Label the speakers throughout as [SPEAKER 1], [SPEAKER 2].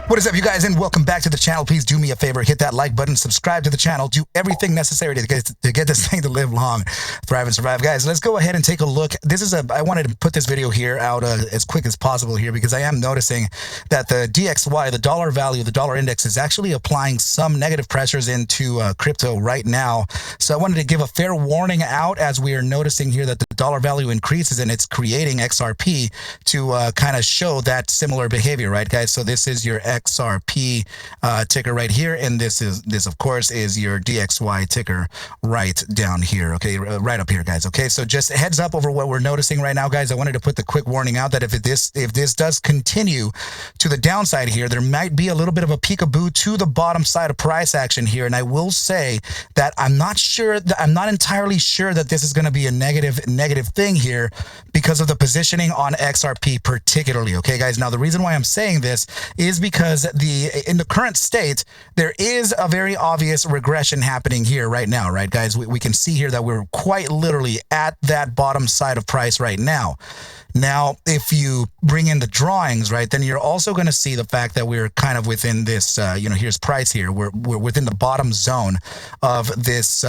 [SPEAKER 1] What is up, you guys, and welcome back to the channel. Please do me a favor, hit that like button, subscribe to the channel, do everything necessary to get this thing to live long, thrive, and survive. Guys, let's go ahead and take a look. I wanted to put this video here out as quick as possible here because I am noticing that the DXY, the dollar value, the dollar index, is actually applying some negative pressures into crypto right now. So I wanted to give a fair warning out as we are noticing here that the dollar value increases and it's creating XRP to kind of show that similar behavior, right, guys? So this is your XRP ticker right here, and this of course is your DXY ticker right down here, okay, right up here, guys. Okay, so just a heads up over what we're noticing right now, guys. I wanted to put the quick warning out that if this does continue to the downside here, there might be a little bit of a peekaboo to the bottom side of price action here. And I will say that I'm not entirely sure that this is going to be a negative thing here because of the positioning on XRP particularly. Okay, guys. Now the reason why I'm saying this is because in the current state, there is a very obvious regression happening here right now, right, guys? We can see here that we're quite literally at that bottom side of price right now. Now, if you bring in the drawings, right, then you're also going to see the fact that we're kind of within this, here's price here. We're within the bottom zone of this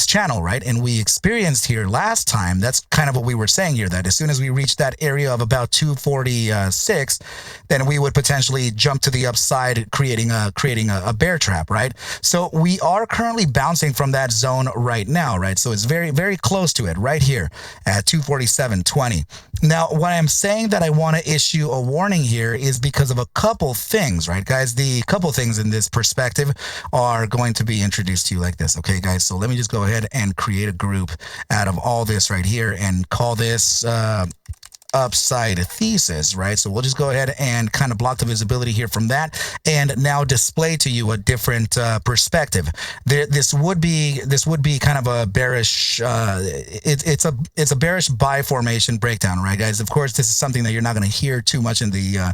[SPEAKER 1] channel, right? And we experienced here last time, that's kind of what we were saying here, that as soon as we reach that area of about 246, then we would potentially jump to the upside, creating a bear trap, right? So we are currently bouncing from that zone right now, right? So it's very, very close to it right here at 247.20. Now, why I'm saying that I want to issue a warning here is because of a couple things, right, guys? The couple things in this perspective are going to be introduced to you like this, okay, guys? So let me just go ahead and create a group out of all this right here and call this upside thesis, right? So we'll just go ahead and kind of block the visibility here from that and now display to you a different perspective. This would be kind of a bearish it's a bearish buy formation breakdown, right, guys? Of course, this is something that you're not going to hear too much in the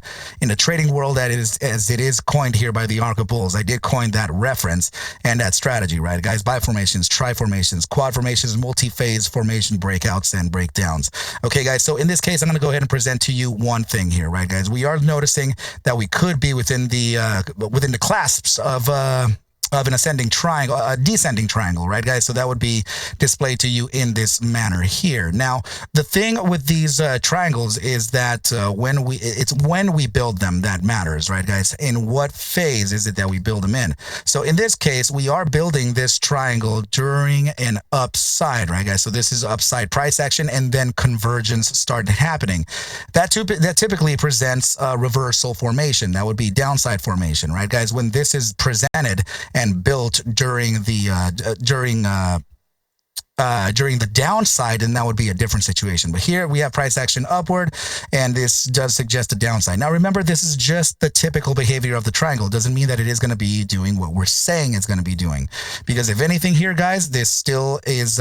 [SPEAKER 1] trading world, as it is coined here by the ARCa bulls. I did coin that reference and that strategy, right, guys? Buy formations, tri formations, quad formations, multi-phase formation breakouts and breakdowns. Okay, guys, so in this case, I'm going to go ahead and present to you one thing here, right, guys? We are noticing that we could be within the clasps of an ascending triangle, a descending triangle, right, guys? So that would be displayed to you in this manner here. Now, the thing with these triangles is that when we build them that matters, right, guys? In what phase is it that we build them in? So in this case, we are building this triangle during an upside, right, guys? So this is upside price action, and then convergence started happening. That typically presents a reversal formation. That would be downside formation, right, guys? When this is presented and built during the downside, and that would be a different situation. But here we have price action upward, and this does suggest a downside. Now remember, this is just the typical behavior of the triangle. It doesn't mean that it is going to be doing what we're saying it's going to be doing, because if anything here, guys, this still is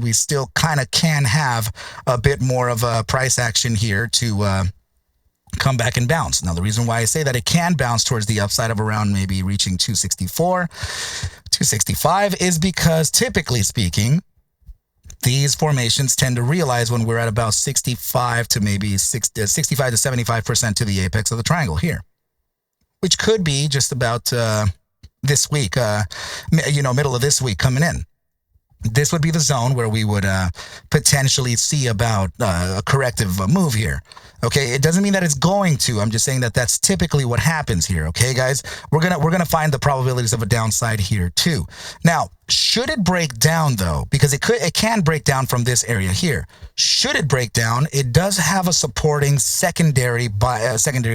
[SPEAKER 1] we still kind of can have a bit more of a price action here to come back and bounce. Now, the reason why I say that it can bounce towards the upside of around maybe reaching 264, 265 is because, typically speaking, these formations tend to realize when we're at about 65 to maybe 65 to 75% to the apex of the triangle here, which could be just about this week, middle of this week coming in. This would be the zone where we would potentially see about a corrective move here. Okay, it doesn't mean that it's going to. I'm just saying that that's typically what happens here. Okay, guys, we're gonna find the probabilities of a downside here too. Now, should it break down though, because it can break down from this area here. Should it break down, it does have a supporting secondary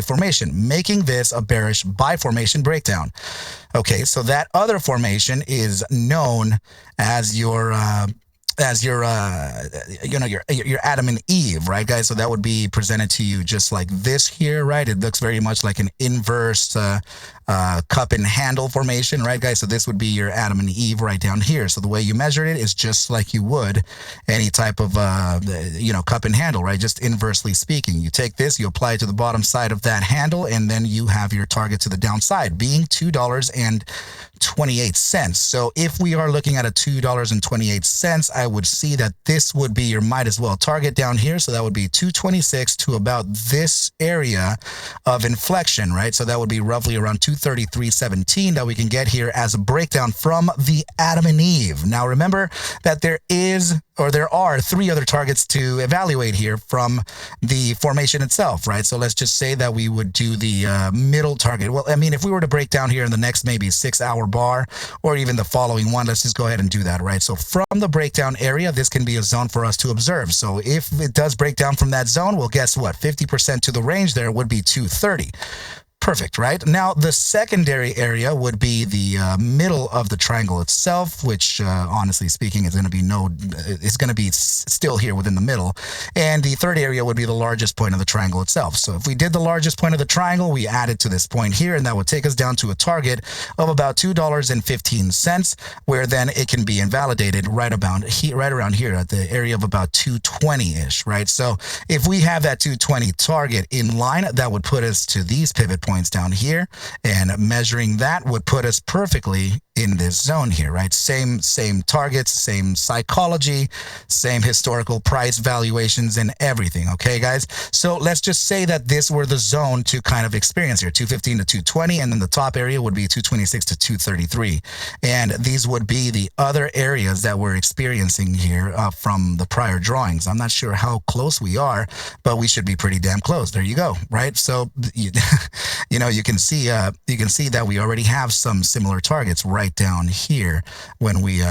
[SPEAKER 1] formation, making this a bearish buy formation breakdown. Okay, so that other formation is known as your your Adam and Eve, right, guys? So that would be presented to you just like this here, right? It looks very much like an inverse cup and handle formation, right, guys? So this would be your Adam and Eve right down here. So the way you measure it is just like you would any type of cup and handle, right? Just inversely speaking, you take this, you apply it to the bottom side of that handle, and then you have your target to the downside being $2.28. So if we are looking at a $2.28, I would see that this would be your might as well target down here. So that would be 226 to about this area of inflection, right? So that would be roughly around 233.17 that we can get here as a breakdown from the Adam and Eve. Now remember that there are 3 other targets to evaluate here from the formation itself, right? So let's just say that we would do the middle target. Well, I mean, if we were to break down here in the next maybe 6-hour bar or even the following one, let's just go ahead and do that, right? So from the breakdown area, this can be a zone for us to observe. So if it does break down from that zone, well, guess what? 50% to the range there would be 230. Perfect, right? Now, the secondary area would be the middle of the triangle itself, which, honestly speaking, is going to be still here within the middle. And the third area would be the largest point of the triangle itself. So if we did the largest point of the triangle, we add it to this point here, and that would take us down to a target of about $2.15, where then it can be invalidated right around here at the area of about 220-ish, right? So if we have that 220 target in line, that would put us to these pivot points down here, and measuring that would put us perfectly in this zone here, right? Same targets, same psychology, same historical price valuations and everything. Okay, guys? So let's just say that this were the zone to kind of experience here, 215 to 220, and then the top area would be 226 to 233. And these would be the other areas that we're experiencing here from the prior drawings. I'm not sure how close we are, but we should be pretty damn close. There you go, right? So you can see that we already have some similar targets right down here when we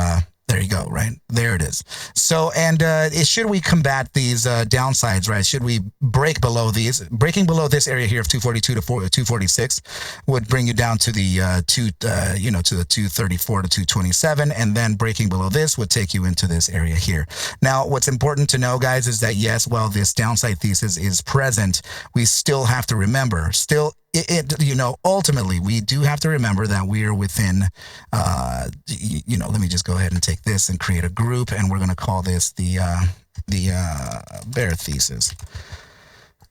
[SPEAKER 1] there you go, right? There it is. So, and should we combat these downsides, right? Should we break below these? Breaking below this area here of 242 to 246 would bring you down to the to the 234 to 227, and then breaking below this would take you into this area here. Now, what's important to know, guys, is that yes, while this downside thesis is present, we still have to remember, ultimately, we do have to remember that we are within, let me just go ahead and take this and create a group, and we're going to call this the bear thesis,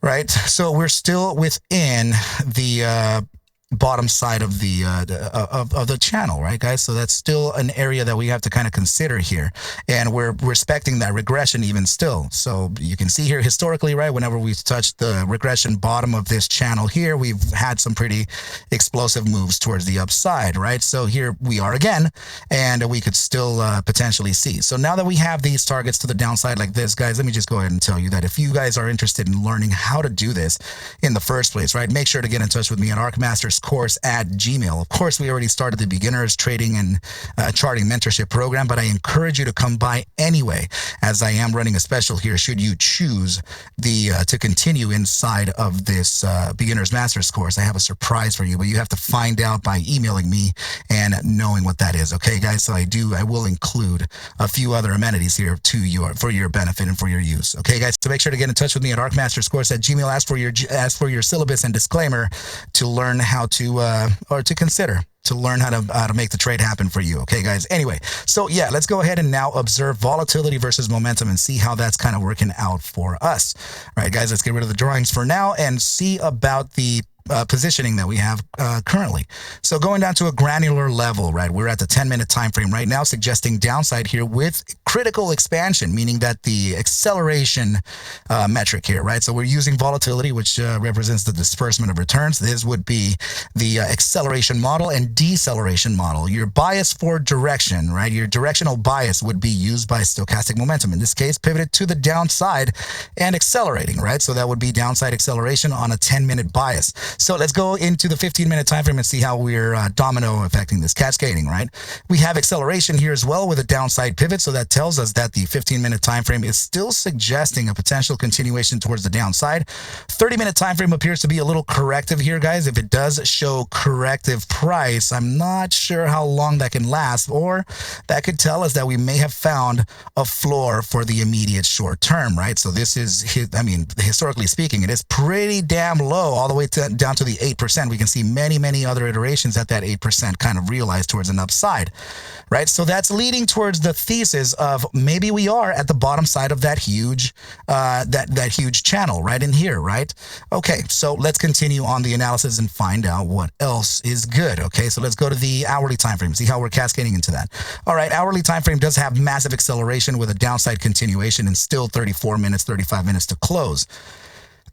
[SPEAKER 1] right? So we're still within the bottom side of the channel, right, guys? So that's still an area that we have to kind of consider here, and we're respecting that regression even still. So you can see here historically, right, whenever we've touched the regression bottom of this channel here, we've had some pretty explosive moves towards the upside, right? So here we are again, and we could still potentially see. So now that we have these targets to the downside like this, guys, let me just go ahead and tell you that if you guys are interested in learning how to do this in the first place, right, make sure to get in touch with me at ARCmasters course at Gmail. Of course, we already started the beginners trading and charting mentorship program, but I encourage you to come by anyway, as I am running a special here should you choose to continue inside of this beginners masters course. I have a surprise for you, but you have to find out by emailing me and knowing what that is. Okay, guys? So I will include a few other amenities here for your benefit and for your use. Okay, guys? So make sure to get in touch with me at ARCmasters course at Gmail. Ask for your syllabus and disclaimer to learn how to consider to learn how to make the trade happen for you. Okay, guys? Anyway, so yeah, let's go ahead and now observe volatility versus momentum and see how that's kind of working out for us. All right, guys, let's get rid of the drawings for now and see about the positioning that we have currently. So going down to a granular level, right, we're at the 10-minute time frame right now, suggesting downside here with critical expansion, meaning that the acceleration metric here, right? So we're using volatility, which represents the disbursement of returns. This would be the acceleration model and deceleration model. Your bias for direction, right? Your directional bias would be used by stochastic momentum. In this case, pivoted to the downside and accelerating, right? So that would be downside acceleration on a 10-minute bias. So let's go into the 15-minute time frame and see how we're domino affecting this, cascading, right? We have acceleration here as well with a downside pivot. So that tells us that the 15-minute time frame is still suggesting a potential continuation towards the downside. 30-minute time frame appears to be a little corrective here, guys. If it does show corrective price, I'm not sure how long that can last, or that could tell us that we may have found a floor for the immediate short term, right? So this is, I mean, historically speaking, it is pretty damn low all the way down down to the 8%, we can see many other iterations at that 8% kind of realized towards an upside, right? So that's leading towards the thesis of maybe we are at the bottom side of that huge, that huge channel right in here, right? Okay, so let's continue on the analysis and find out what else is good. Okay, so let's go to the hourly time frame, see how we're cascading into that. All right, hourly time frame does have massive acceleration with a downside continuation and still 34 minutes, 35 minutes to close.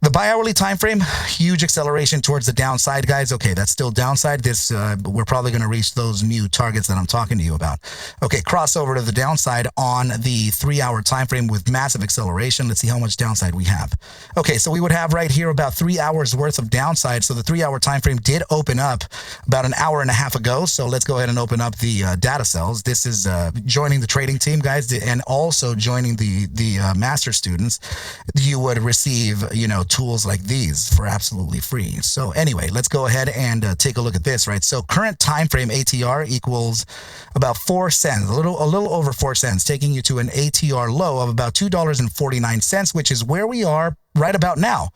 [SPEAKER 1] The bi-hourly time frame, huge acceleration towards the downside, guys. Okay, that's still downside. This we're probably going to reach those new targets that I'm talking to you about. Okay, crossover to the downside on the 3-hour time frame with massive acceleration. Let's see how much downside we have. Okay, so we would have right here about 3 hours worth of downside. So the 3-hour time frame did open up about an hour and a half ago. So let's go ahead and open up the data cells. This is joining the trading team, guys, and also joining the master students. You would receive, you know, tools like these for absolutely free. So anyway, let's go ahead and take a look at this, right? So current time frame ATR equals about 4 cents, a little over 4 cents, taking you to an ATR low of about $2.49, which is where we are right about now.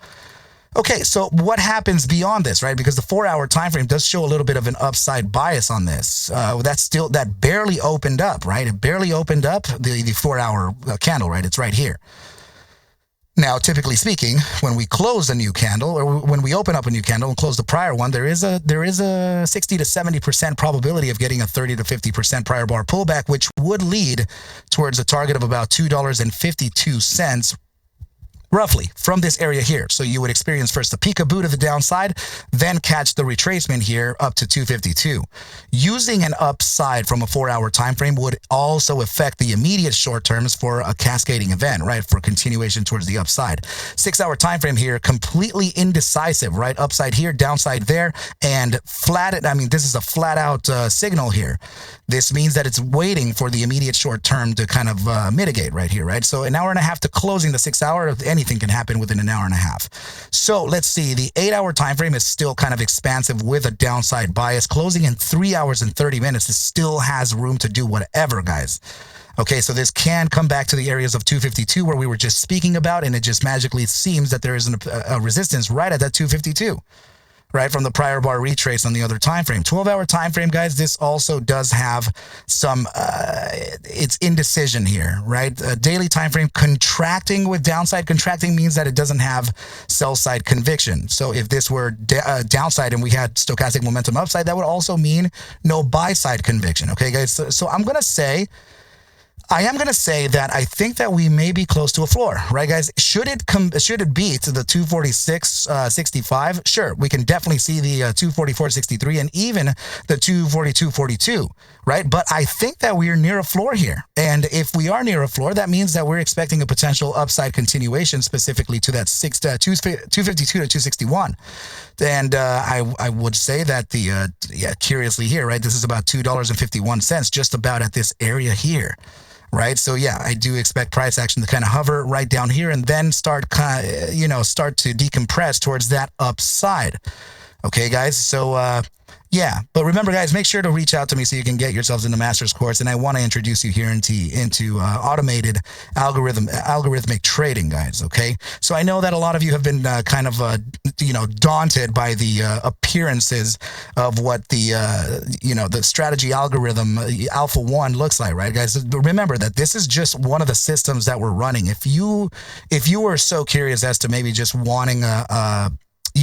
[SPEAKER 1] Okay, so what happens beyond this, right? Because the 4-hour time frame does show a little bit of an upside bias on this. That barely opened up, right? It barely opened up the 4-hour candle, right? It's right here. Now, typically speaking, when we close a new candle, or when we open up a new candle and close the prior one, there is a 60 to 70% probability of getting a 30 to 50% prior bar pullback, which would lead towards a target of about $2.52 roughly from this area here. So you would experience first the peekaboo to the downside, then catch the retracement here up to 252. Using an upside from a 4-hour time frame would also affect the immediate short terms for a cascading event, right? For continuation towards the upside. 6-hour time frame here, completely indecisive, right? Upside here, downside there, and flat. I mean, this is a flat out signal here. This means that it's waiting for the immediate short term to kind of mitigate right here, right? So an hour and a half to closing the 6-hour, anything can happen within an hour and a half. So let's see, the 8-hour time frame is still kind of expansive with a downside bias. Closing in 3 hours and 30 minutes, it still has room to do whatever, guys. Okay, so this can come back to the areas of 252 where we were just speaking about, and it just magically seems that there is a resistance right at that 252. Right, from the prior bar retrace on the other time frame. 12-hour time frame, guys, this also does have some it's indecision here, right? Daily time frame contracting with downside. Contracting means that it doesn't have sell side conviction. So if this were downside and we had stochastic momentum upside, that would also mean no buy side conviction. Okay, guys, so I am going to say that I think that we may be close to a floor, right, guys? Should it beat the 246.65? Sure, we can definitely see the 244.63 and even the 242.42, right? But I think that we are near a floor here. And if we are near a floor, that means that we're expecting a potential upside continuation specifically to that 252 to 261. And I would say that curiously here, right, this is about $2.51, just about at this area here. Right. So, yeah, I do expect price action to kind of hover right down here and then start to decompress towards that upside. OK, guys. So, yeah, but remember, guys, make sure to reach out to me so you can get yourselves in the master's course. And I want to introduce you here into automated algorithmic trading, guys. OK, so I know that a lot of you have been kind of, daunted by the appearances of what the strategy algorithm Alpha 1 looks like. Right, guys? Remember that this is just one of the systems that we're running. If you were so curious as to maybe just wanting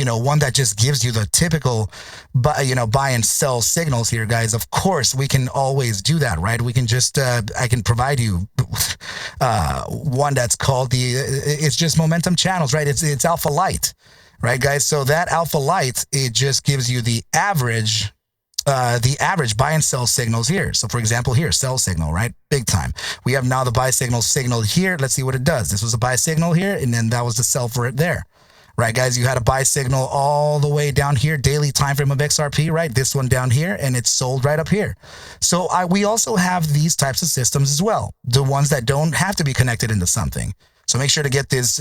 [SPEAKER 1] one that just gives you the typical, buy and sell signals here, guys. Of course, we can always do that, right? We can just, I can provide you one that's called it's just momentum channels, right? It's Alpha LITE, right, guys? So that Alpha LITE, it just gives you the average buy and sell signals here. So for example, here, sell signal, right? Big time. We have now the buy signal here. Let's see what it does. This was a buy signal here, and then that was the sell for it there. Right, guys, you had a buy signal all the way down here, daily time frame of XRP, right? This one down here, and it's sold right up here. So we also have these types of systems as well, the ones that don't have to be connected into something. So make sure to get this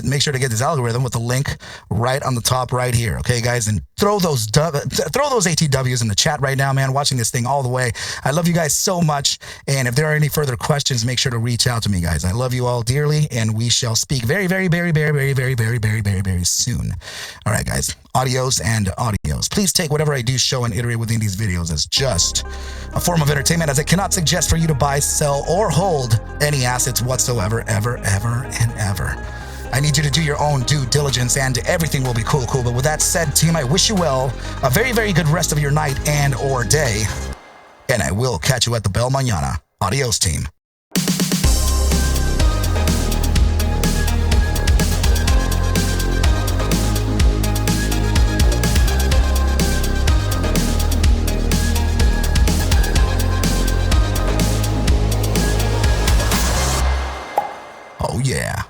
[SPEAKER 1] algorithm with the link right on the top right here. Okay, guys, and throw those ATWs in the chat right now, man. Watching this thing all the way. I love you guys so much. And if there are any further questions, make sure to reach out to me, guys. I love you all dearly, and we shall speak very, very, very, very, very, very, very, very, very, very soon. All right, guys. audios and audios. Please take whatever I do show and iterate within these videos as just a form of entertainment, as I cannot suggest for you to buy, sell, or hold any assets whatsoever, ever, and ever. I need you to do your own due diligence and everything will be cool. But with that said, team, I wish you well, a very, very good rest of your night and or day. And I will catch you at the bell mañana. Adios, team. Oh, yeah.